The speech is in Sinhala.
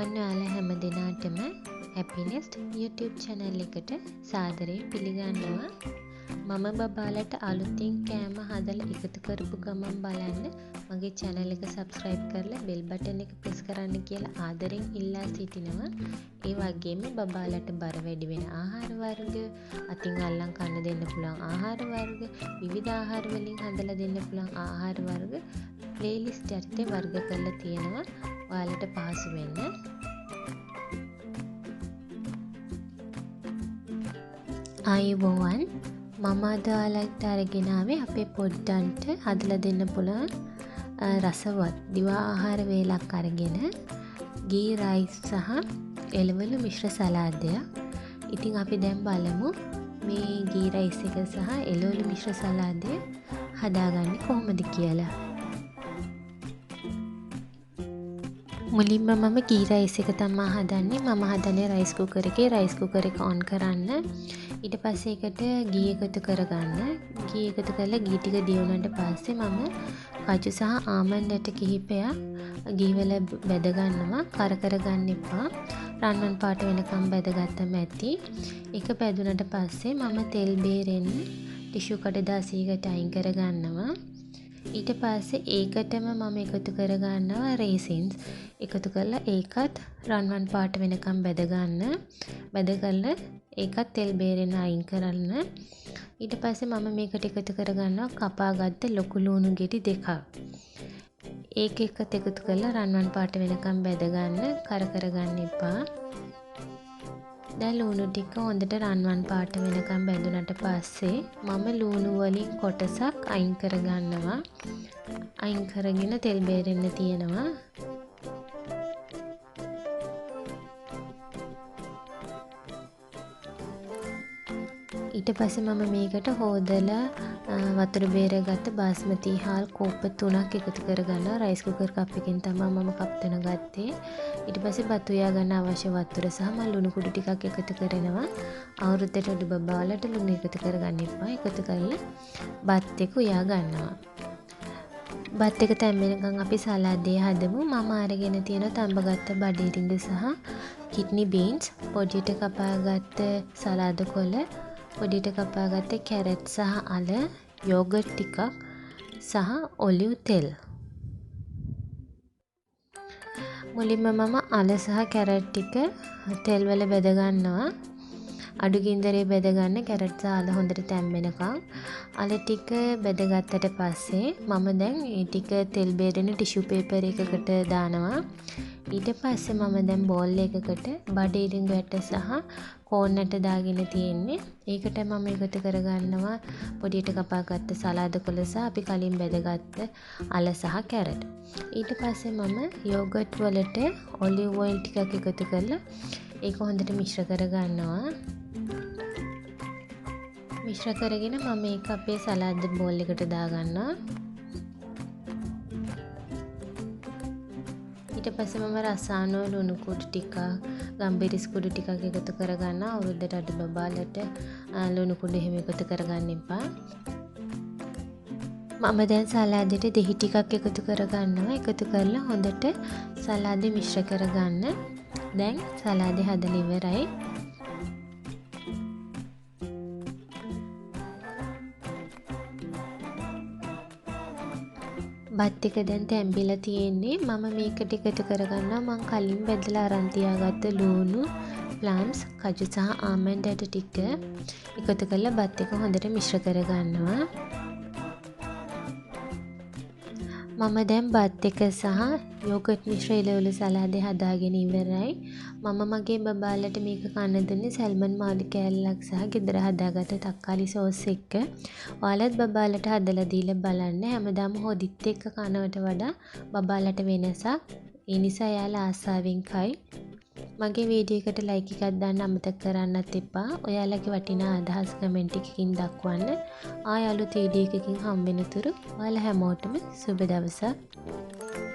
ආයුබෝවන් ඔයාලා හැම දිනාටම හැපිනෙස්ට් YouTube channel එකට සාදරයෙන් පිළිගන්නවා. මම බබාලට අලුතින් කෑම හදලා එකතු කරපු ගමන් බලන්න මගේ channel එක subscribe කරලා bell button එක press කරන්න කියලා ආදරෙන් ඉල්ලා සිටිනවා. ඒ වගේම බබාලට බර වැඩි වෙන ආහාර වර්ග, අතින් අල්ලන් කන්න දෙන්න පුළුවන් ආහාර වර්ග, විවිධ ආහාර වලින් හදලා දෙන්න පුළුවන් ආහාර වර්ග playlist යටතේ වර්ග කරලා තියෙනවා. ඔයාලට පහසු වෙන්න. ආයුබෝවන් මම අද ඔයාලට අරගෙන ආවේ අපේ පොඩ්ඩන්ට හදලා දෙන්න පුළුවන් රසවත් දිවා ආහාර වේලක් අරගෙන ghee rice සහ එලවල මිශ්‍ර සලාදයක්. ඉතින් අපි දැන් බලමු මේ ghee rice එක සහ එලවල මිශ්‍ර සලාදය හදාගන්නේ කොහොමද කියලා. මුලින්ම මම ghee rice එක තමයි හදන්නේ. මම හදන්නේ rice cooker එකේ. rice cooker එක on කරන්න. ඊට පස්සේ එකට ghee එකතු කරගන්න. ghee එකතු කරලා ghee ටික දියුණුවාට පස්සේ මම කජු සහ ආමන්ඩ් ඇට කිහිපයක් ghee වල බෙද ගන්නවා. කර ගන්න එපා. රන්වන් පාට වෙනකම් බෙදගත්තම ඇති. ඒක බෙදුනට පස්සේ මම තෙල් බේරෙන් ටිෂු කඩදාසියකට අයින් කර ගන්නවා. ඊට පස්සේ ඒකටම මම එකතු කර ගන්නවා රේසින්ස්. එකතු කරලා ඒකත් රන්වන් පාට වෙනකම් බෙද ගන්න. බෙද කරලා ඒකත් තෙල් බේරෙන් අයින් කරන්න. ඊට පස්සේ මම මේකට එකතු කර ගන්නවා කපාගත්ත ලොකු ලුණු ගෙඩි දෙකක්. ඒක එකත් එකතු කරලා රන්වන් පාට වෙනකම් බෙද ගන්න. කර ගන්න එපා. දැන් ලුණු ටික හොඳට රන්වන් පාට වෙනකම් බැඳුනට පස්සේ මම ලුණු වලින් කොටසක් අයින් කර ගන්නවා. අයින් කරගෙන තෙල් බේරෙන්න තියෙනවා. ඊට පස්සේ මම මේකට හොදලා වතුර බේරගත්ත බාස්මති හාල් කෝප්ප 3ක් එකතු කරගන්නවා. රයිස් කුකර් කප් එකෙන් තමයි මම කප් 3 ගත්තේ. ඊට පස්සේ බත් උයා ගන්න අවශ්‍ය වතුර සහ මම ලුණු කුඩු ටිකක් එකතු කරනවා. අවුරුද්දට උඩ බබාලට ලුණු එකතු කරගන්න එපා. එකතු කරලා බත් එක උයා ගන්නවා. බත් එක තැම්බෙනකන් අපි සලාදේ හදමු. මම අරගෙන තියෙන තඹගත්ත බඩිරිඟ සහ කිඩ්නි බීන්ස්, පොඩියට කපාගත්ත සලාද කොළ, පොඩියට කපාගත්ත කැරට් සහ අල, යෝගට් ටිකක් සහ ඔලිව් තෙල්. මුලින්ම මම අල සහ කැරට් ටික තෙල් වල බෙද ගන්නවා. අඩු ගින්දරේ බෙද ගන්න කැරට් සහ අල හොඳට තැම්බෙනකන්. අල ටික බෙදගත්තට පස්සේ මම දැන් මේ ටික තෙල් බේරෙන ටිෂු පේපර් එකකට දානවා. ඊට පස්සේ මම දැන් බෝල් එකකට බඩිරිඟ ඇට සහ කෝන් ඇට දාගෙන තියෙන්නේ. ඒකට මම එකතු කරගන්නවා පොඩියට කපාගත්ත සලාද කොළ සහ අපි කලින් බෙදගත්ත අල සහ කැරට්. ඊට පස්සේ මම යෝගට් වලට ඔලිව් ඔයිල් ටිකක් එකතු කරලා ඒක හොඳට මිශ්‍ර කරගන්නවා. මිශ්‍ර කරගෙන මම ඒක අපේ සලාද බෝල් එකට දාගන්නවා. ඊට පස්සේ මම රසායන ලුණු කුඩු ටිකක්, ගම්බිරිස් කුඩු ටිකක් එකතු කරගන්නවා. අවුරුද්දට අඩු බබාලට ලුණු කුඩු එහෙම එකතු කරගන්න එපා. මම දැන් සලාදෙට දෙහි ටිකක් එකතු කරගන්නවා. එකතු කරලා හොඳට සලාදෙ මිශ්‍ර කරගන්න. දැන් සලාදෙ හදලා ඉවරයි. බත් එක දැන් තැම්බිලා තියෙන්නේ. මම මේකට එකතු කරගන්නවා මම කලින් බෙදලා අරන් තියාගත්ත ලුණු, ප්ලම්ස්, කජු සහ ආමන්ඩ් ඇට ටික එකතු කරලා බත් එක හොඳට මිශ්‍ර කරගන්නවා. මම දැන් බත් එක සහ යෝගට් මිශ්‍ර එළවලු සලාදේ හදාගෙන ඉවරයි. මම මගේ බබාලට මේක කන්න දුන්නේ සල්මන් මාළු කෑල්ලක් සහ ගෙදර හදාගත්ත තක්කාලි සෝස් එක්ක. ඔයාලත් බබාලට හදලා දීලා බලන්න. හැමදාම හොදිත් එක්ක කනවට වඩා බබාලට වෙනසක්. ඒ නිසා එයාලා ආසාවෙන් කයි. මගේ වීඩියෝ එකට ලයික් එකක් දාන්න අමතක කරන්නත් එපා. ඔයාලගේ වටිනා අදහස් කමෙන්ට් එකකින් දක්වන්න. ආය අලුත් වීඩියෝ එකකින් හම්බ වෙනතුරු ඔයාලා හැමෝටම සුබ දවසක්.